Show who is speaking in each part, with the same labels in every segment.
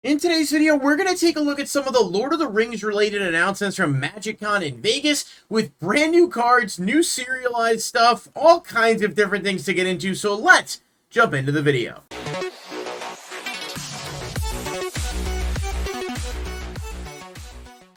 Speaker 1: In today's video, we're going to take a look at some of the Lord of the Rings related announcements from MagicCon in Vegas with brand new cards, new serialized stuff, all kinds of different things to get into, so let's jump into the video.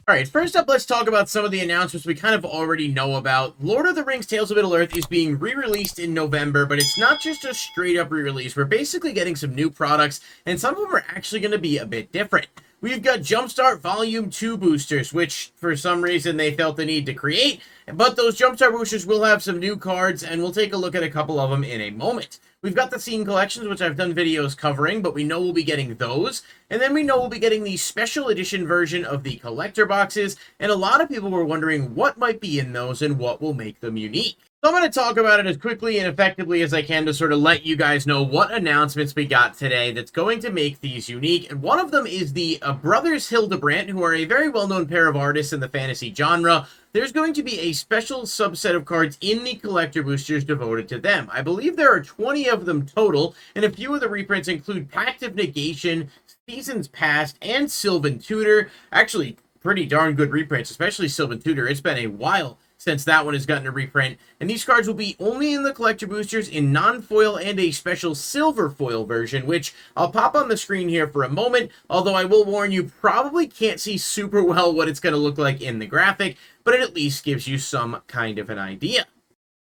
Speaker 1: Alright, first up, let's talk about some of the announcements we kind of already know about. Lord of the Rings Tales of Middle-earth is being re-released in November, but it's not just a straight-up re-release. We're basically getting some new products, and some of them are actually going to be a bit different. We've got Jumpstart Volume 2 boosters, which for some reason they felt the need to create, but those Jumpstart boosters will have some new cards, and we'll take a look at a couple of them in a moment. We've got the Scene Collections, which I've done videos covering, but we know we'll be getting those. And then we know we'll be getting the special edition version of the collector boxes, and a lot of people were wondering what might be in those and what will make them unique. So I'm going to talk about it as quickly and effectively as I can to sort of let you guys know what announcements we got today that's going to make these unique. And one of them is the brothers Hildebrandt, who are a very well-known pair of artists in the fantasy genre. There's going to be a special subset of cards in the collector boosters devoted to them. I believe there are 20 of them total, and a few of the reprints include Pact of Negation, Seasons Past, and Sylvan Tutor. Actually, pretty darn good reprints, especially Sylvan Tutor. It's been a while since that one has gotten a reprint, and these cards will be only in the collector boosters in non-foil and a special silver foil version, which I'll pop on the screen here for a moment, although I will warn you, probably can't see super well what it's going to look like in the graphic, but it at least gives you some kind of an idea.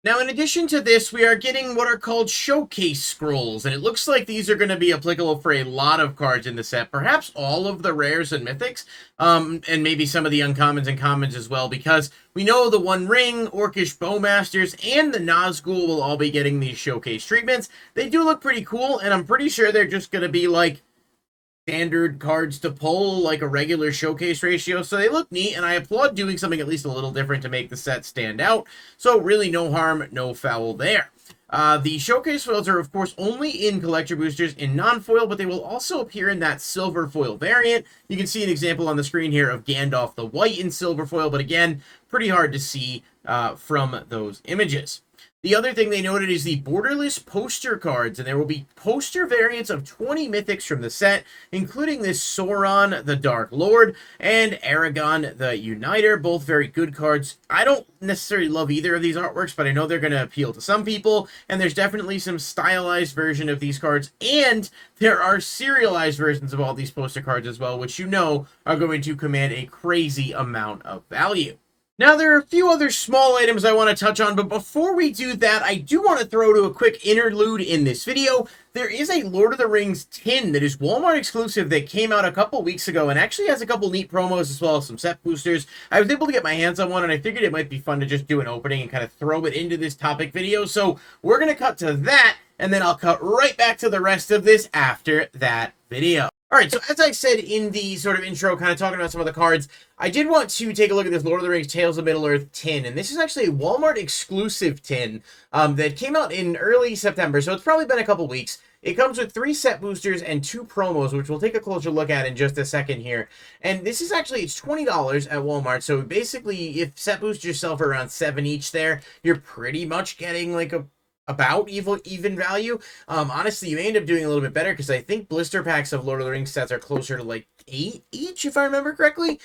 Speaker 1: Now, in addition to this, we are getting what are called showcase scrolls, and it looks like these are going to be applicable for a lot of cards in the set, perhaps all of the rares and mythics, and maybe some of the uncommons and commons as well, because we know the One Ring, Orcish Bowmasters, and the Nazgul will all be getting these showcase treatments. They do look pretty cool, and I'm pretty sure they're just going to be like standard cards to pull, like a regular showcase ratio, so they look neat, and I applaud doing something at least a little different to make the set stand out, so really no harm, no foul there. The showcase foils are, of course, only in collector boosters in non-foil, but they will also appear in that silver foil variant. You can see an example on the screen here of Gandalf the White in silver foil, but again, pretty hard to see from those images. The other thing they noted is the borderless poster cards, and there will be poster variants of 20 mythics from the set, including this Sauron the Dark Lord and Aragorn the Uniter, both very good cards. I don't necessarily love either of these artworks, but I know they're going to appeal to some people, and there's definitely some stylized version of these cards, and there are serialized versions of all these poster cards as well, which you know are going to command a crazy amount of value. Now, there are a few other small items I want to touch on, but before we do that, I do want to throw to a quick interlude in this video. There is a Lord of the Rings tin that is Walmart exclusive that came out a couple weeks ago and actually has a couple neat promos as well as some set boosters. I was able to get my hands on one, and I figured it might be fun to just do an opening and kind of throw it into this topic video. So we're going to cut to that, and then I'll cut right back to the rest of this after that video. Alright, so as I said in the sort of intro, kind of talking about some of the cards, I did want to take a look at this Lord of the Rings Tales of Middle-earth tin, and this is actually a Walmart exclusive tin that came out in early September, so it's probably been a couple weeks. It comes with 3 set boosters and 2 promos, which we'll take a closer look at in just a second here. And this is actually, it's $20 at Walmart, so basically, if set boosters sell for around $7 each there, you're pretty much getting like about even value. Honestly, you may end up doing a little bit better because I think blister packs of Lord of the Rings sets are closer to like 8 each, if I remember correctly.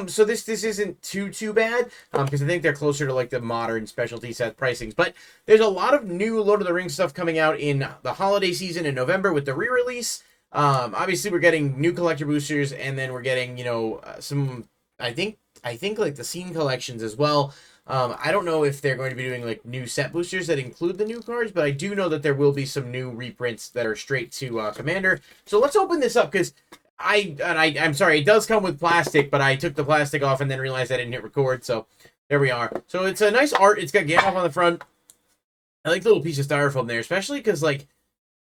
Speaker 1: So this isn't too bad because I think they're closer to like the modern specialty set pricings. But there's a lot of new Lord of the Rings stuff coming out in the holiday season in November with the re-release. Obviously, we're getting new collector boosters, and then we're getting, you know, some I think like the scene collections as well. I don't know if they're going to be doing like new set boosters that include the new cards, but I do know that there will be some new reprints that are straight to Commander. So let's open this up because I'm sorry, it does come with plastic, but I took the plastic off and then realized I didn't hit record. So there we are. So it's a nice art. It's got Gandalf on the front. I like the little piece of styrofoam there, especially because like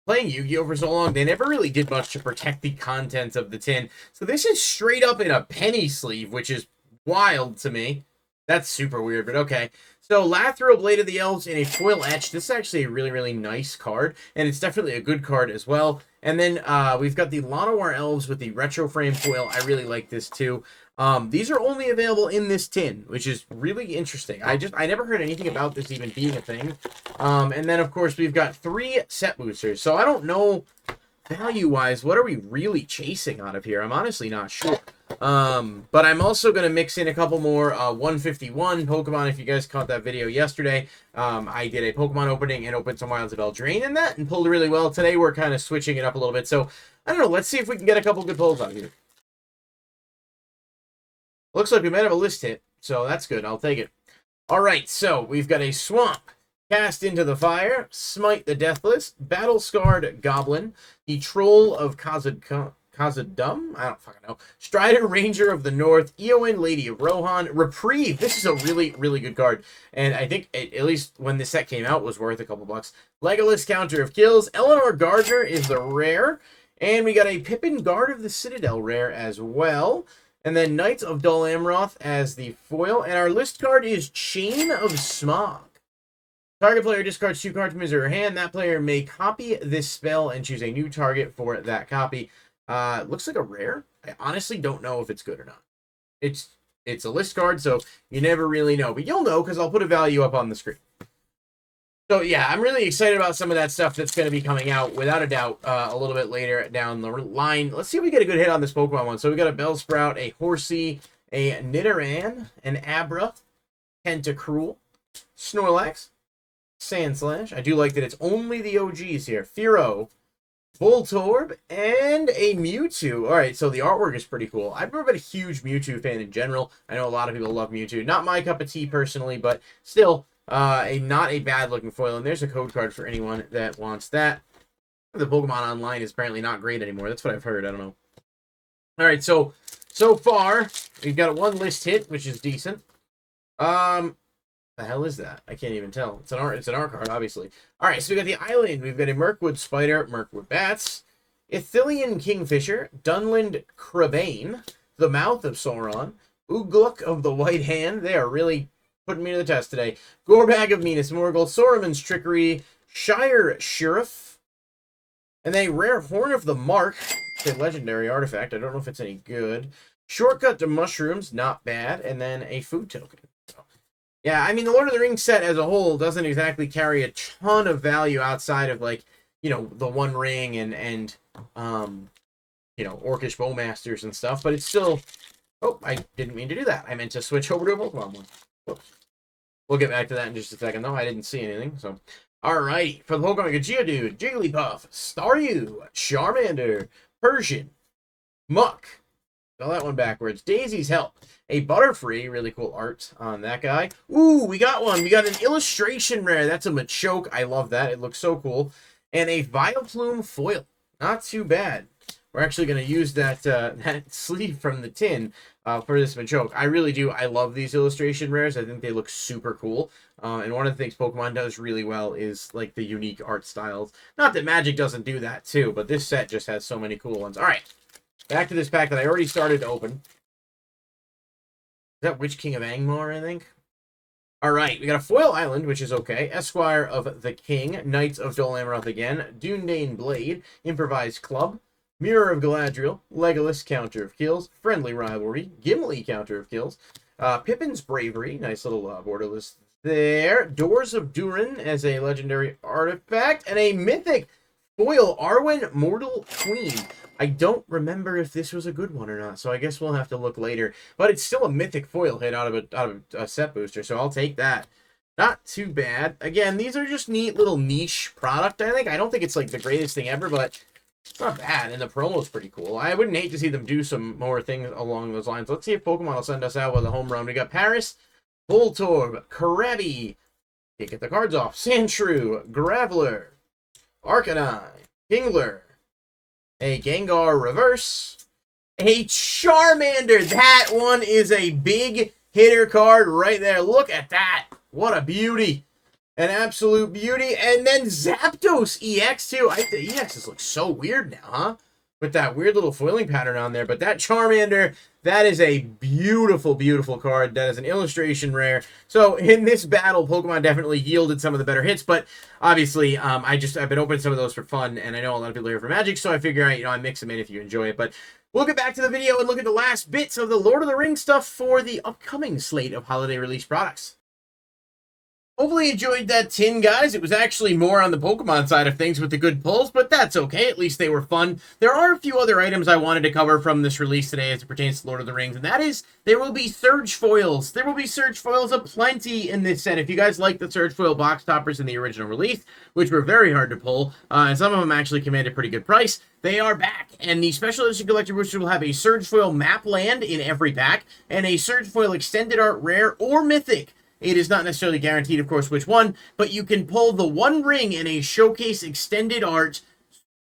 Speaker 1: playing Yu-Gi-Oh! For so long, they never really did much to protect the contents of the tin. So this is straight up in a penny sleeve, which is wild to me. That's super weird, but okay. So, Lathril, Blade of the Elves in a foil etch. This is actually a really, really nice card, and it's definitely a good card as well. And then we've got the Llanowar Elves with the retro frame foil. I really like this too. These are only available in this tin, which is really interesting. I never heard anything about this even being a thing. And then, of course, we've got 3 set boosters. So, I don't know value-wise, what are we really chasing out of here? I'm honestly not sure. But I'm also going to mix in a couple more 151 Pokemon. If you guys caught that video yesterday, I did a Pokemon opening and opened some Wilds of Eldraine in that and pulled really well. Today, we're kind of switching it up a little bit. So, I don't know. Let's see if we can get a couple good pulls out here. Looks like we might have a list hit, so that's good. I'll take it. All right, so we've got a Swamp, Cast into the Fire, Smite the Deathless, Battle-Scarred Goblin, the Troll of Khazad-dûm, I don't fucking know, Strider Ranger of the North, Eowyn, Lady of Rohan, Reprieve. This is a really, really good card, and I think at least when this set came out was worth a couple bucks. Legolas, Counter of Kills, Eleanor Gardner is the rare, and we got a Pippin, Guard of the Citadel rare as well. And then Knights of Dol Amroth as the foil. And our list card is Chain of Smog. Target player discards 2 cards from his or her hand. That player may copy this spell and choose a new target for that copy. Looks like a rare. I honestly don't know if it's good or not. It's a list card, so you never really know. But you'll know because I'll put a value up on the screen. So, yeah, I'm really excited about some of that stuff that's going to be coming out, without a doubt, a little bit later down the line. Let's see if we get a good hit on this Pokemon one. So, we got a Bellsprout, a Horsey, a Nidoran, an Abra, Tentacruel, Snorlax, Sandslash. I do like that it's only the OGs here. Fearow, Voltorb, and a Mewtwo. All right, so the artwork is pretty cool. I've never been a huge Mewtwo fan in general. I know a lot of people love Mewtwo. Not my cup of tea personally, but still... not a bad looking foil, and there's a code card for anyone that wants that. The Pokemon Online is apparently not great anymore. That's what I've heard. I don't know. All right, so far we've got one list hit, which is decent. The hell is that? I can't even tell. It's an art card, obviously. All right, so we got the island. We've got a Mirkwood Spider, Mirkwood Bats, Ithilien Kingfisher, Dunland Crabane, the Mouth of Sauron, Ugluk of the White Hand. They are really putting me to the test today. Gorbag of Minas Morgul, Soromon's Trickery, Shire Sheriff, and a rare Horn of the Mark. It's a legendary artifact. I don't know if it's any good. Shortcut to Mushrooms, not bad. And then a food token. So, yeah, I mean, the Lord of the Rings set as a whole doesn't exactly carry a ton of value outside of, like, you know, the One Ring and you know, Orcish Bowmasters and stuff. But it's still... Oh, I didn't mean to do that. I meant to switch over to a Pokemon one. Whoops. We'll get back to that in just a second, though. I didn't see anything, so... Alrighty, for the Pokemon, Geodude, Jigglypuff, Staryu, Charmander, Persian, Muck. Spell that one backwards. Daisy's Help. A Butterfree, really cool art on that guy. Ooh, we got one. We got an illustration rare. That's a Machoke. I love that. It looks so cool. And a Vileplume foil. Not too bad. We're actually going to use that that sleeve from the tin for this Machoke. I really do. I love these illustration rares. I think they look super cool. And one of the things Pokemon does really well is, like, the unique art styles. Not that Magic doesn't do that, too, but this set just has so many cool ones. All right, back to this pack that I already started to open. Is that Witch King of Angmar, I think? All right, we got a Foil Island, which is okay. Esquire of the King, Knights of Dol Amroth again, Dundane Blade, Improvised Club, Mirror of Galadriel, Legolas, Counter of Kills, Friendly Rivalry, Gimli, Counter of Kills, Pippin's Bravery, nice little borderless there, Doors of Durin as a legendary artifact, and a mythic foil Arwen, Mortal Queen. I don't remember if this was a good one or not, so I guess we'll have to look later. But it's still a mythic foil hit out of a set booster, so I'll take that. Not too bad. Again, these are just neat little niche product, I think. I don't think it's, like, the greatest thing ever, but it's not bad, and the promo's pretty cool. I wouldn't hate to see them do some more things along those lines. Let's see if Pokemon will send us out with a home run. We got Paris, Voltorb, Krabby, can't get the cards off, Sandshrew, Graveler, Arcanine, Kingler, a Gengar Reverse, a Charmander. That one is a big hitter card right there. Look at that. What a beauty. An absolute beauty. And then Zapdos EX too. The EXs look so weird now, huh? With that weird little foiling pattern on there. But that Charmander, that is a beautiful, beautiful card. That is an illustration rare. So in this battle, Pokemon definitely yielded some of the better hits. But obviously, I've been opening some of those for fun. And I know a lot of people are here for Magic. So I figure, I mix them in if you enjoy it. But we'll get back to the video and look at the last bits of the Lord of the Rings stuff for the upcoming slate of holiday release products. Hopefully you enjoyed that tin, guys. It was actually more on the Pokemon side of things with the good pulls, but that's okay. At least they were fun. There are a few other items I wanted to cover from this release today as it pertains to Lord of the Rings, and that is there will be Surge Foils. There will be Surge Foils aplenty in this set. If you guys like the Surge Foil box toppers in the original release, which were very hard to pull, and some of them actually command a pretty good price, they are back, and the Special Edition Collector Booster will have a Surge Foil map land in every pack, and a Surge Foil Extended Art Rare or Mythic. It is not necessarily guaranteed, of course, which one, but you can pull the One Ring in a Showcase Extended Art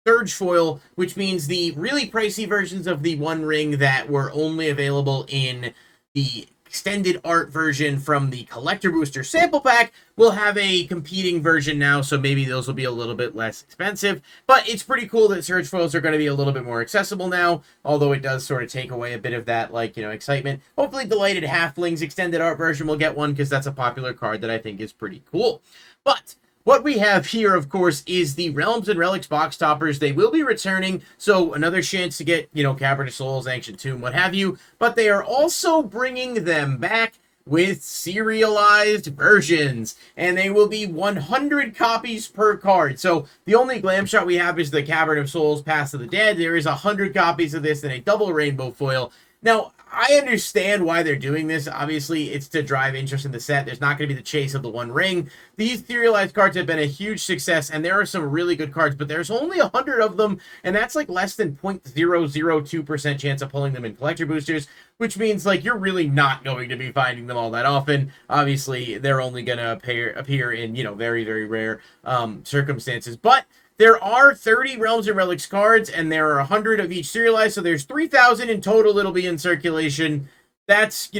Speaker 1: Surge Foil, which means the really pricey versions of the One Ring that were only available in the extended art version from the collector booster sample pack will have a competing version now, so maybe those will be a little bit less expensive. But it's pretty cool that Surge Foils are going to be a little bit more accessible now, although it does sort of take away a bit of that, like, excitement. Hopefully Delighted Halflings extended art version will get one, because that's a popular card that I think is pretty cool. But what we have here, of course, is the Realms and Relics box toppers. They will be returning, so another chance to get, Cavern of Souls, Ancient Tomb, what have you. But they are also bringing them back with serialized versions, and they will be 100 copies per card. So the only glam shot we have is the Cavern of Souls, Pass of the Dead. There is 100 copies of this in a double rainbow foil. Now, I understand why they're doing this. Obviously, it's to drive interest in the set. There's not going to be the chase of the One Ring. These serialized cards have been a huge success, and there are some really good cards, but there's only 100 of them, and that's like less than 0.002% chance of pulling them in collector boosters, which means, like, you're really not going to be finding them all that often. Obviously, they're only going to appear in, very, very rare circumstances, but there are 30 Realms and Relics cards, and there are 100 of each serialized, so there's 3,000 in total it'll be in circulation. That's,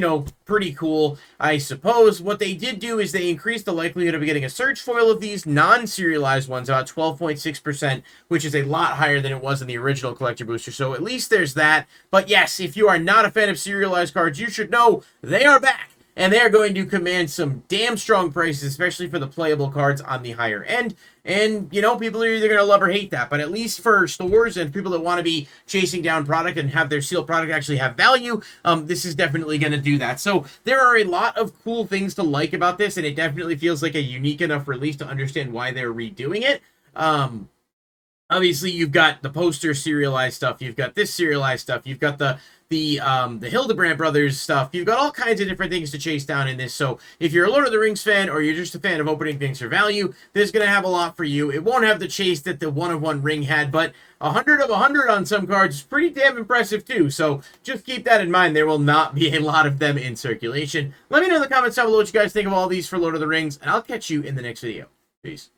Speaker 1: pretty cool, I suppose. What they did do is they increased the likelihood of getting a Surge Foil of these non-serialized ones, about 12.6%, which is a lot higher than it was in the original collector booster, so at least there's that. But yes, if you are not a fan of serialized cards, you should know they are back. And they're going to command some damn strong prices, especially for the playable cards on the higher end. And, people are either going to love or hate that. But at least for stores and people that want to be chasing down product and have their sealed product actually have value, this is definitely going to do that. So there are a lot of cool things to like about this, and it definitely feels like a unique enough release to understand why they're redoing it. Obviously, you've got the poster serialized stuff. You've got this serialized stuff. You've got the Hildebrandt brothers stuff. You've got all kinds of different things to chase down in this. So if you're a Lord of the Rings fan, or you're just a fan of opening things for value, this is going to have a lot for you. It won't have the chase that the one-of-one ring had, but 100 of 100 on some cards is pretty damn impressive too. So just keep that in mind. There will not be a lot of them in circulation. Let me know in the comments down below what you guys think of all these for Lord of the Rings, and I'll catch you in the next video. Peace.